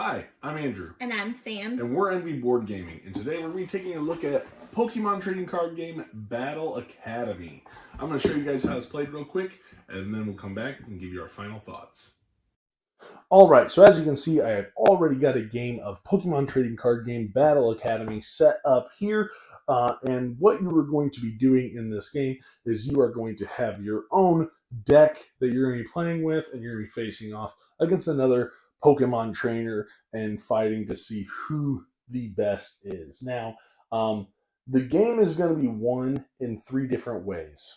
Hi, I'm Andrew. And I'm Sam. And we're Envy Board Gaming. And today we're going to be taking a look at Pokemon trading card game Battle Academy. I'm going to show you guys how it's played real quick, and then we'll come back and give you our final thoughts. Alright, so as you can see, I have already got a game of Pokemon trading card game Battle Academy set up here. And what you are going to be doing in this game is you are going to have your own deck that you're going to be playing with, and you're going to be facing off against another Pokemon trainer and fighting to see who the best is. Now, the game is going to be won in 3 different ways.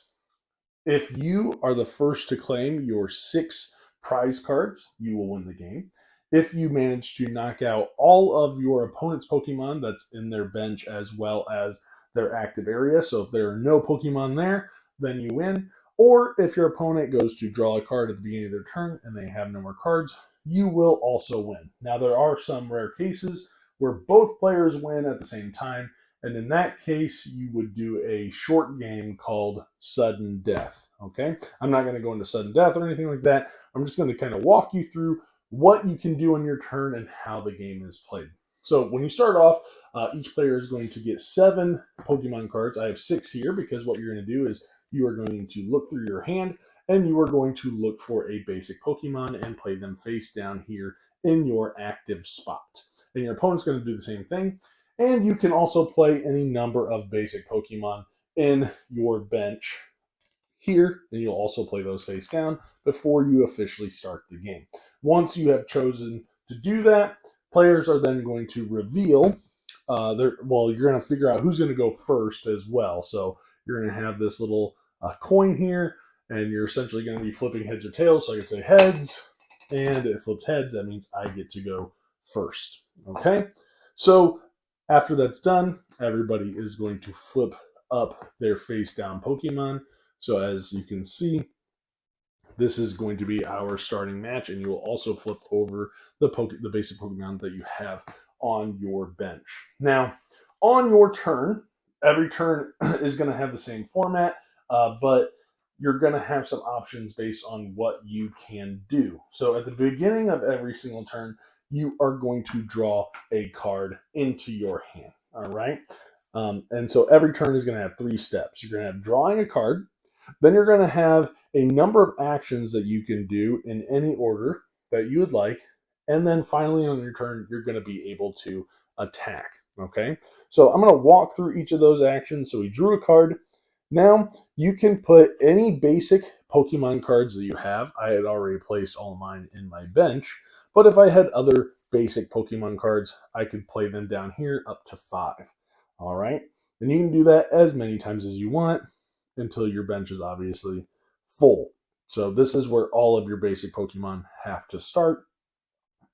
If you are the first to claim your 6 prize cards, you will win the game. If you manage to knock out all of your opponent's Pokemon that's in their bench as well as their active area, so if there are no Pokemon there, then you win. Or if your opponent goes to draw a card at the beginning of their turn and they have no more cards, you will also win. Now, there are some rare cases where both players win at the same time, and in that case, you would do a short game called Sudden Death, okay? I'm not going to go into Sudden Death or anything like that. I'm just going to kind of walk you through what you can do on your turn and how the game is played. So when you start off, each player is going to get 7 Pokemon cards. I have 6 here because what you're going to do is you are going to look through your hand and you are going to look for a basic Pokemon and play them face down here in your active spot. And your opponent's going to do the same thing. And you can also play any number of basic Pokemon in your bench here, and you'll also play those face down before you officially start the game. Once you have chosen to do that, players are then going to reveal you're going to figure out who's going to go first as well. So you're going to have this little coin here, and you're essentially going to be flipping heads or tails. So I can say heads, and if it flips heads, that means I get to go first. Okay? So after that's done, everybody is going to flip up their face down Pokemon. So as you can see, this is going to be our starting match, and you will also flip over the basic Pokemon that you have on your bench. Now, on your turn, every turn is going to have the same format, but you're going to have some options based on what you can do. So at the beginning of every single turn, you are going to draw a card into your hand, all right? And so every turn is going to have 3 steps. You're going to have drawing a card. Then you're going to have a number of actions that you can do in any order that you would like. And then finally on your turn, you're going to be able to attack. Okay, so I'm going to walk through each of those actions. So we drew a card. Now you can put any basic Pokemon cards that you have. I had already placed all mine in my bench. But if I had other basic Pokemon cards, I could play them down here up to 5. All right, and you can do that as many times as you want until your bench is obviously full. So this is where all of your basic Pokemon have to start.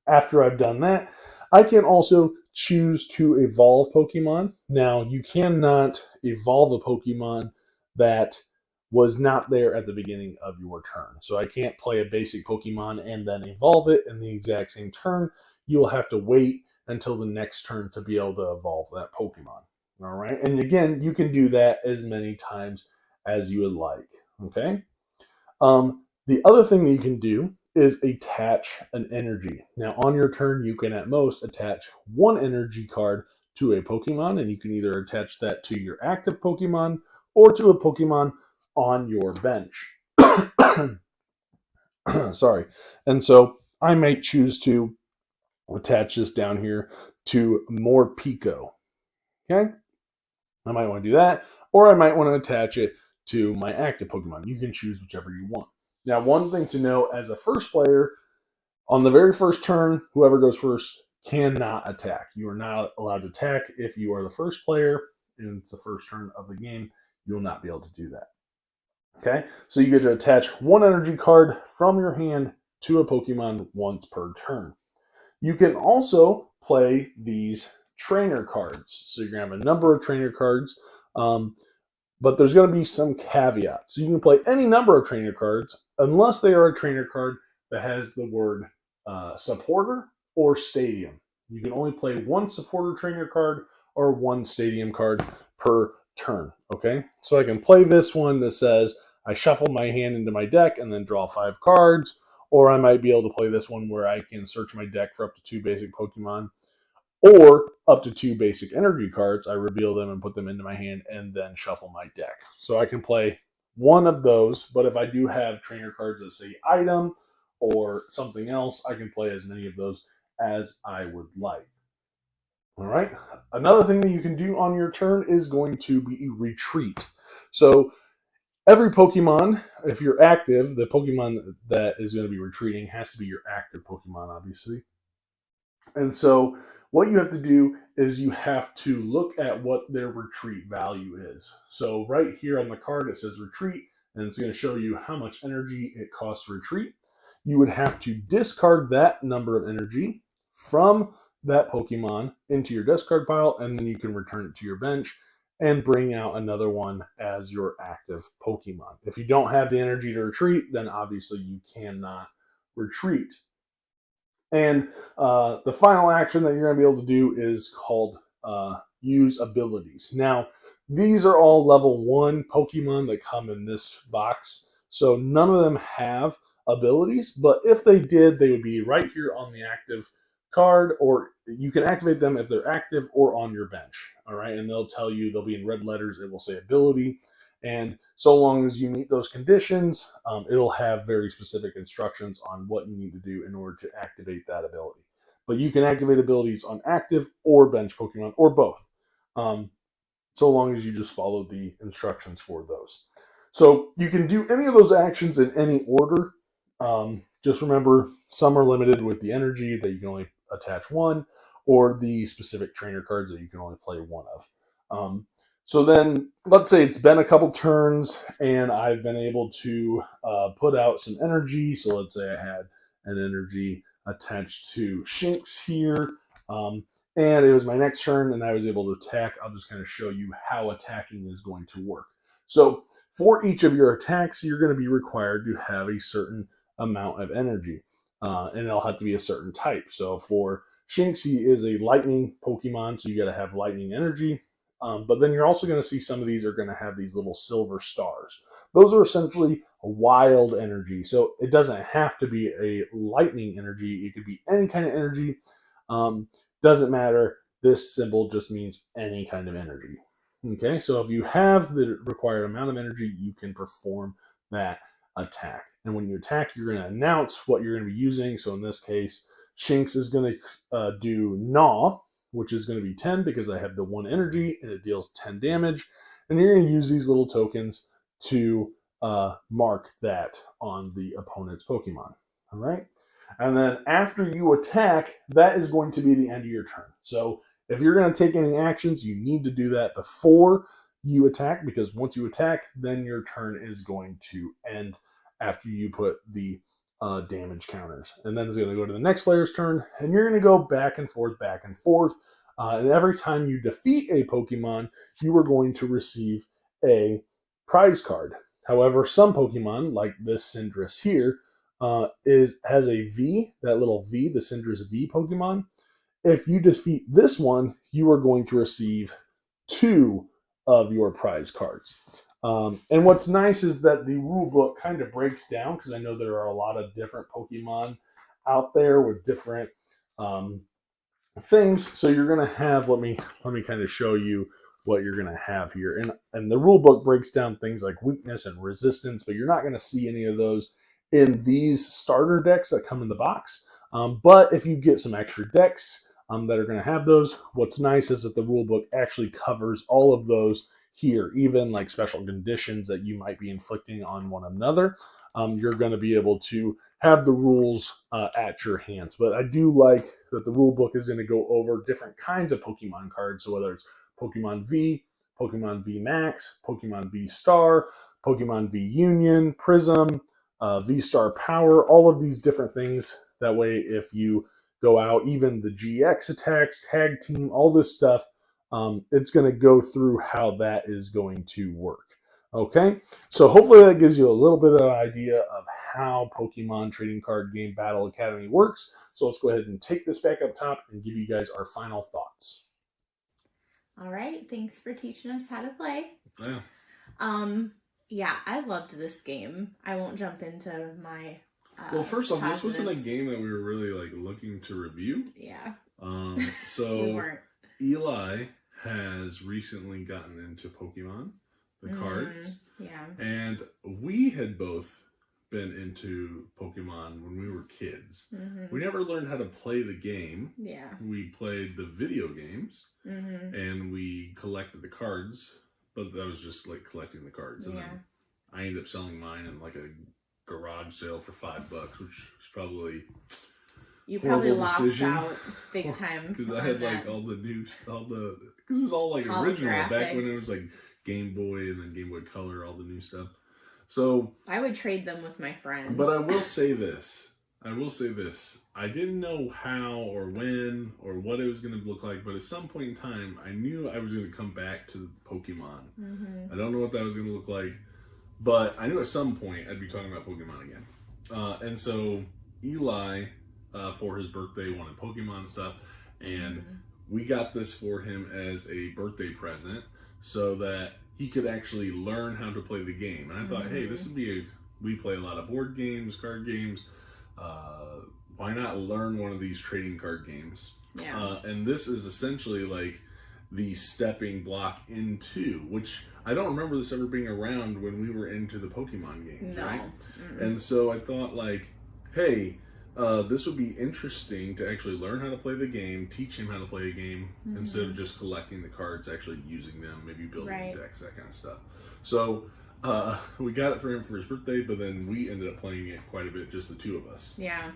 After I've done that, I can also choose to evolve Pokemon. Now, you cannot evolve a Pokemon that was not there at the beginning of your turn. So I can't play a basic Pokemon and then evolve it in the exact same turn. You'll have to wait until the next turn to be able to evolve that Pokemon. All right. And again, you can do that as many times as you would like. Okay. The other thing that you can do is attach an energy. Now, on your turn, you can at most attach 1 energy card to a Pokemon, and you can either attach that to your active Pokemon or to a Pokemon on your bench. Sorry. And so I might choose to attach this down here to Morpeko. Okay? I might want to do that, or I might want to attach it to my active Pokemon. You can choose whichever you want. Now, one thing to know as a first player, on the very first turn, whoever goes first cannot attack. You are not allowed to attack if you are the first player and it's the first turn of the game. You will not be able to do that. Okay, so you get to attach 1 energy card from your hand to a Pokemon once per turn. You can also play these trainer cards. So you're going to have a number of trainer cards, but there's going to be some caveats. So you can play any number of trainer cards unless they are a trainer card that has the word supporter or stadium. You can only play 1 supporter trainer card or 1 stadium card per turn. Okay, so I can play this one that says I shuffle my hand into my deck and then draw 5 cards, or I might be able to play this one where I can search my deck for up to 2 basic Pokemon, or up to 2 basic energy cards. I reveal them and put them into my hand and then shuffle my deck. So I can play one of those, but if I do have trainer cards that say item or something else, I can play as many of those as I would like. All right. Another thing that you can do on your turn is going to be retreat. So every Pokemon, if you're active, the Pokemon that is going to be retreating has to be your active Pokemon, obviously. And so what you have to do is you have to look at what their retreat value is. So right here on the card, it says retreat, and it's going to show you how much energy it costs to retreat. You would have to discard that number of energy from that Pokemon into your discard pile, and then you can return it to your bench and bring out another one as your active Pokemon. If you don't have the energy to retreat, then obviously you cannot retreat. And the final action that you're going to be able to do is called use abilities. Now, these are all level 1 Pokemon that come in this box. So none of them have abilities, but if they did, they would be right here on the active card, or you can activate them if they're active or on your bench. All right, and they'll tell you, they'll be in red letters, it will say ability. And so long as you meet those conditions, it'll have very specific instructions on what you need to do in order to activate that ability. But you can activate abilities on active or bench Pokemon, or both, so long as you just follow the instructions for those. So you can do any of those actions in any order. Just remember, some are limited with the energy that you can only attach one, or the specific trainer cards that you can only play one of. So then, let's say it's been a couple turns and I've been able to put out some energy. So let's say I had an energy attached to Shinx here. And it was my next turn and I was able to attack. I'll just kind of show you how attacking is going to work. So for each of your attacks, you're going to be required to have a certain amount of energy. And it'll have to be a certain type. So for Shinx, he is a lightning Pokemon, so you got to have lightning energy. But then you're also going to see some of these are going to have these little silver stars. Those are essentially a wild energy. So it doesn't have to be a lightning energy. It could be any kind of energy. Doesn't matter. This symbol just means any kind of energy. Okay, so if you have the required amount of energy, you can perform that attack. And when you attack, you're going to announce what you're going to be using. So in this case, Shinx is going to do Gnaw, which is going to be 10 because I have the 1 energy and it deals 10 damage. And you're going to use these little tokens to mark that on the opponent's Pokemon. All right. And then after you attack, that is going to be the end of your turn. So if you're going to take any actions, you need to do that before you attack, because once you attack, then your turn is going to end after you put the damage counters. And then it's going to go to the next player's turn, and you're going to go back and forth, back and forth. And every time you defeat a Pokemon, you are going to receive a prize card. However, some Pokemon, like this Cinderace here, has a V, that little V, the Cinderace V Pokemon. If you defeat this one, you are going to receive 2 of your prize cards. And what's nice is that the rule book kind of breaks down, because I know there are a lot of different Pokemon out there with different things. So you're going to have, let me kind of show you what you're going to have here. And the rule book breaks down things like weakness and resistance, but you're not going to see any of those in these starter decks that come in the box. But if you get some extra decks that are going to have those, what's nice is that the rule book actually covers all of those here, even like special conditions that you might be inflicting on one another. You're going to be able to have the rules at your hands. But I do like that the rule book is going to go over different kinds of Pokemon cards. So whether it's Pokemon V, Pokemon V Max, Pokemon V Star, Pokemon V Union, Prism, V Star Power, all of these different things. That way, if you go out, even the GX attacks, tag team, all this stuff, it's going to go through how that is going to work. Okay, so hopefully that gives you a little bit of an idea of how Pokemon Trading Card Game Battle Academy works. So let's go ahead and take this back up top and give you guys our final thoughts. All right, thanks for teaching us how to play. Yeah. Yeah, I loved this game. I won't jump into my Well, first off, positives. this wasn't a game that we were really like looking to review. Yeah. So We weren't. Eli has recently gotten into Pokemon, the cards. Yeah. And we had both been into Pokemon when we were kids. We never learned how to play the game. Yeah. We played the video games and we collected the cards, but that was just like collecting the cards. And then I ended up selling mine in like a garage sale for $5, which was probably you probably lost decision. out big time because I had like all the because it was all like original back when it was like Game Boy and then Game Boy Color, all the new stuff. So I would trade them with my friends. But I will say this. I didn't know how or when or what it was going to look like, but at some point in time, I knew I was going to come back to Pokemon. I don't know what that was going to look like, but I knew at some point I'd be talking about Pokemon again. And so Eli, for his birthday, wanted Pokemon stuff, and we got this for him as a birthday present so that he could actually learn how to play the game. And I thought, hey, this would be we play a lot of board games, card games. Why not learn one of these trading card games? Yeah. And this is essentially like the stepping block into, which I don't remember this ever being around when we were into the Pokemon games, right? And so I thought like, hey, this would be interesting to actually learn how to play the game, teach him how to play a game, instead of just collecting the cards, actually using them, maybe building decks, that kind of stuff. So we got it for him for his birthday, but then we ended up playing it quite a bit, just the two of us. Yeah.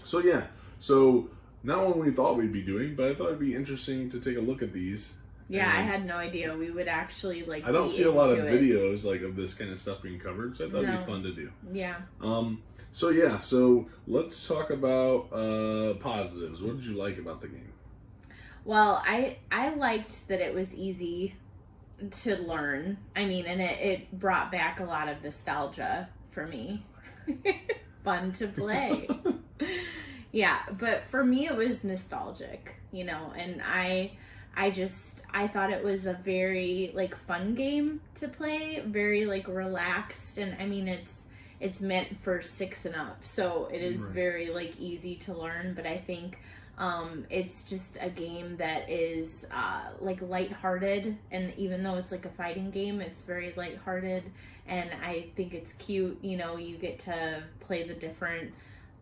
So not one we thought we'd be doing, but I thought it'd be interesting to take a look at these. Yeah, I had no idea we would actually like. I don't see a lot of videos like of this kind of stuff being covered, so I thought it'd be fun to do. Yeah. So let's talk about positives. What did you like about the game? Well, I liked that it was easy to learn. I mean, and it brought back a lot of nostalgia for me. Fun to play. Yeah, but for me it was nostalgic, you know, and I thought it was a very like fun game to play, very like relaxed, and I mean it's meant for 6 and up, so it is very like easy to learn, but I think it's just a game that is like lighthearted, and even though it's like a fighting game, it's very lighthearted, and I think it's cute. You know, you get to play the different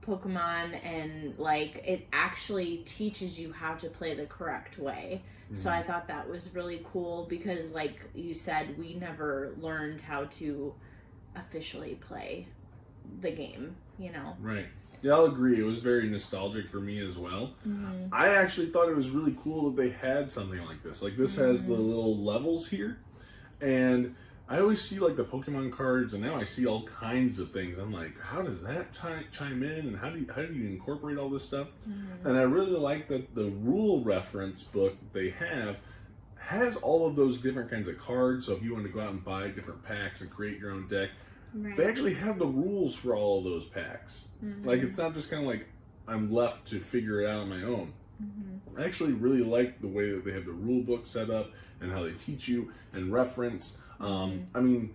Pokemon, and like it actually teaches you how to play the correct way. So I thought that was really cool because, like you said, we never learned how to officially play the game, you know. Right. Yeah, I'll agree. It was very nostalgic for me as well. I actually thought it was really cool that they had something like this. Like this has the little levels here, and I always see like the Pokemon cards, and now I see all kinds of things. I'm like, how does that chime in, and how do you incorporate all this stuff? And I really like that the rule reference book they have has all of those different kinds of cards. So if you want to go out and buy different packs and create your own deck, they actually have the rules for all of those packs. Like it's not just kind of like I'm left to figure it out on my own. I actually really like the way that they have the rule book set up and how they teach you and reference. I mean,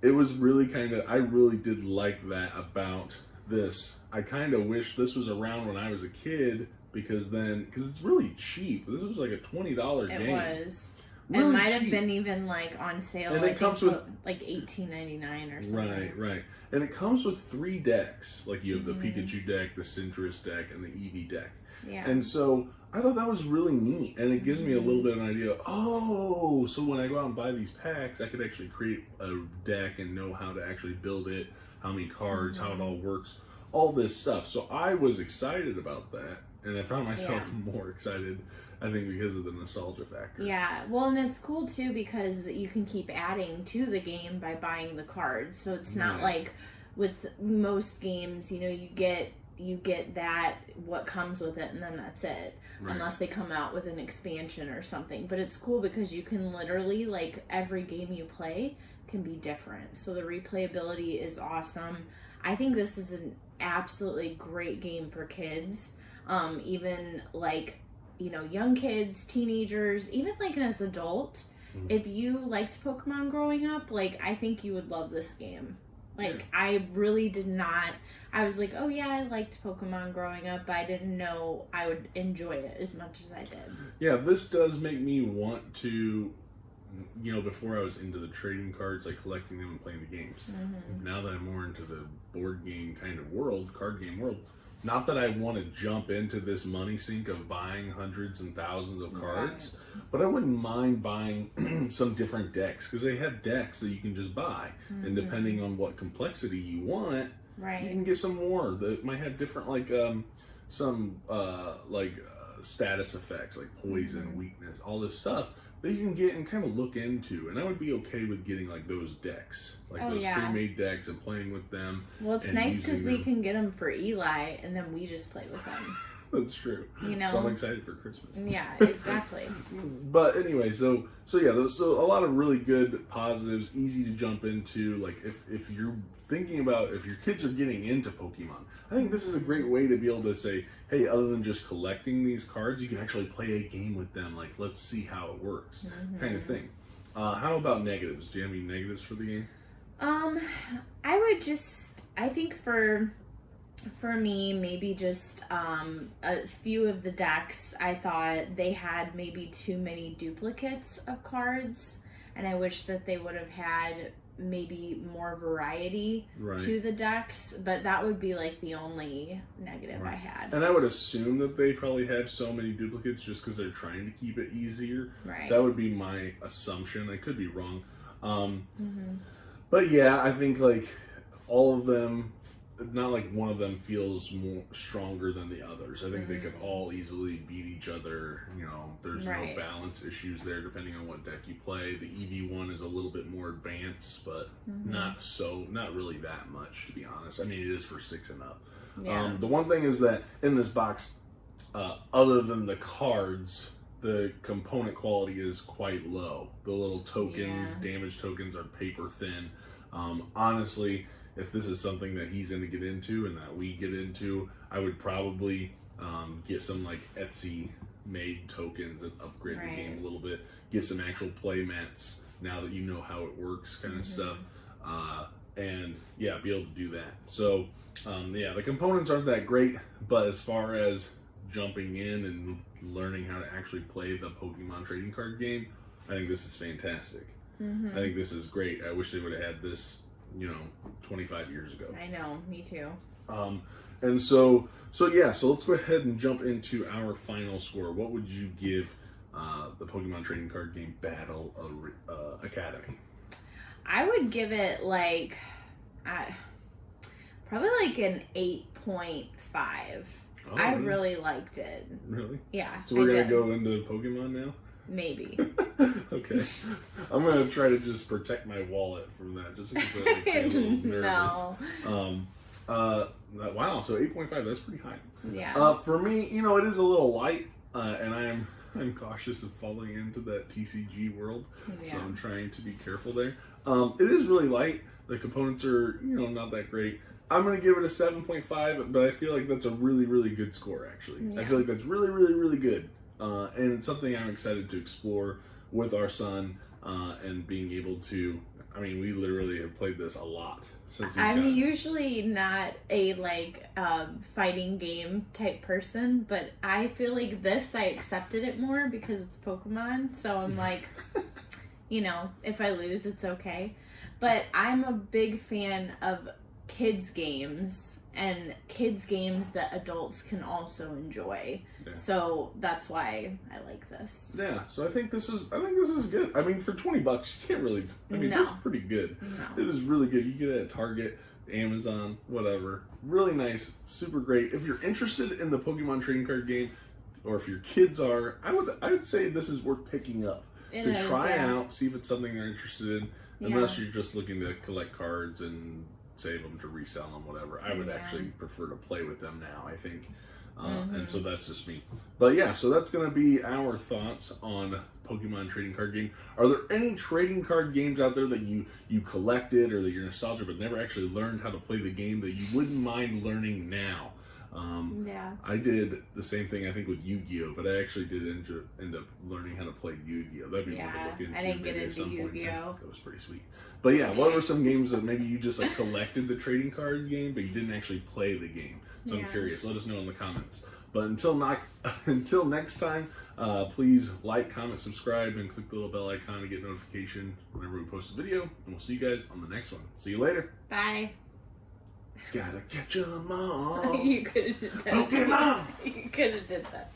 it was really I really did like that about this. I kind of wish this was around when I was a kid because it's really cheap. This was like a $20 game. It was. Really it might cheap. have been even like on sale. And it comes with like $18.99 or something. Right. And it comes with 3 decks. Like you have the Pikachu deck, the Cinderace deck, and the Eevee deck. Yeah. And so I thought that was really neat, and it gives me a little bit of an idea. Oh, so when I go out and buy these packs, I could actually create a deck and know how to actually build it, how many cards, how it all works, all this stuff. So I was excited about that, and I found myself more excited, I think, because of the nostalgia factor. Yeah, well, and it's cool too because you can keep adding to the game by buying the cards. So it's not like with most games, you know, you get that what comes with it, and then that's it, unless they come out with an expansion or something. But it's cool because you can literally, like, every game you play can be different, so the replayability is awesome. I think this is an absolutely great game for kids, even like, you know, young kids, teenagers, even like as an adult. If you liked Pokemon growing up, like, I think you would love this game. Like, I really did not. I was like, oh yeah, I liked Pokemon growing up, but I didn't know I would enjoy it as much as I did. Yeah, this does make me want to, before I was into the trading cards, like collecting them and playing the games. Now that I'm more into the board game kind of world, card game world, not that I want to jump into this money sink of buying hundreds and thousands of cards, but I wouldn't mind buying some different decks, because they have decks that you can just buy, and depending on what complexity you want, you can get some more that might have different, like status effects, like poison, weakness, all this stuff that you can get and kind of look into. And I would be okay with getting like those decks, like those pre-made decks, and playing with them. Well, it's nice because we can get them for Eli, and then we just play with them. That's true. So I'm excited for Christmas. Yeah, exactly. But anyway, so a lot of really good positives, easy to jump into. Like if you're thinking about if your kids are getting into Pokemon, I think this is a great way to be able to say, hey, other than just collecting these cards, you can actually play a game with them. Like, let's see how it works, kind of thing. How about negatives? Do you have any negatives for the game? I think for me, maybe just a few of the decks, I thought they had maybe too many duplicates of cards, and I wish that they would have had maybe more variety to the decks, but that would be like the only negative I had. And I would assume that they probably have so many duplicates just because they're trying to keep it easier. That would be my assumption. I could be wrong. But yeah, I think like all of them, not like one of them feels more stronger than the others. I think they could all easily beat each other. There's no balance issues there depending on what deck you play. The EV1 is a little bit more advanced, but not really that much, to be honest. I mean, it is for 6 and up. The one thing is that in this box, other than the cards, the component quality is quite low. The little tokens, damage tokens, are paper thin. Honestly, if this is something that he's going to get into and that we get into, I would probably get some like Etsy made tokens and upgrade the game a little bit. Get some actual play mats now that you know how it works, kind of stuff. And yeah, be able to do that. So the components aren't that great, but as far as jumping in and learning how to actually play the Pokemon trading card game, I think this is fantastic. I think this is great. I wish they would have had this 25 years ago. I know, me too. And so let's go ahead and jump into our final score. What would you give the Pokemon trading card game Battle Academy? I would give it probably like an 8.5. I really liked it. Really? Yeah. So we're going to go into Pokemon now? Maybe. Okay. I'm going to try to just protect my wallet from that, just because it makes me a little nervous. Wow, so 8.5, that's pretty high. Yeah. For me, it is a little light, and I'm cautious of falling into that TCG world, so I'm trying to be careful there. It is really light. The components are, not that great. I'm going to give it a 7.5, but I feel like that's a really, really good score, actually. I feel like that's really, really, really good. And it's something I'm excited to explore with our son, and being able to, we literally have played this a lot since I'm usually not a fighting game type person, but I feel like this, I accepted it more because it's Pokemon, so I'm like, if I lose, it's okay. But I'm a big fan of kids games, and kids games that adults can also enjoy. So that's why I like this. Yeah, so I think this is good. For $20, you can't really. That's pretty good. No. It is really good. You get it at Target, Amazon, whatever. Really nice, super great. If you're interested in the Pokemon trading card game, or if your kids are, I would say this is worth picking up to try out, see if it's something they're interested in. Unless you're just looking to collect cards and save them to resell them, whatever. I would actually prefer to play with them now, I think. And so that's just me. But yeah, so that's going to be our thoughts on Pokemon trading card game. Are there any trading card games out there that you collected or that you're nostalgic but never actually learned how to play the game that you wouldn't mind learning now? Yeah. I did the same thing, I think, with Yu-Gi-Oh, but I actually did end up learning how to play Yu-Gi-Oh. That'd be one to look into. I didn't get maybe at into some point. Yu-Gi-Oh. That was pretty sweet. But yeah, what were some games that maybe you just like collected the trading cards game, but you didn't actually play the game? So I'm curious. Let us know in the comments. But until next time, please like, comment, subscribe, and click the little bell icon to get notification whenever we post a video. And we'll see you guys on the next one. See you later. Bye. Gotta catch 'em all. You could have did that. Pokemon! You could have did that.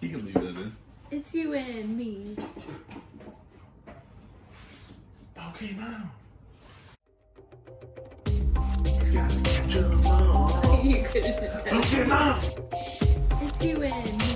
You can leave that in. It's you and me. Pokemon! Gotta catch 'em all. You could have did that. Pokemon! It's you and me.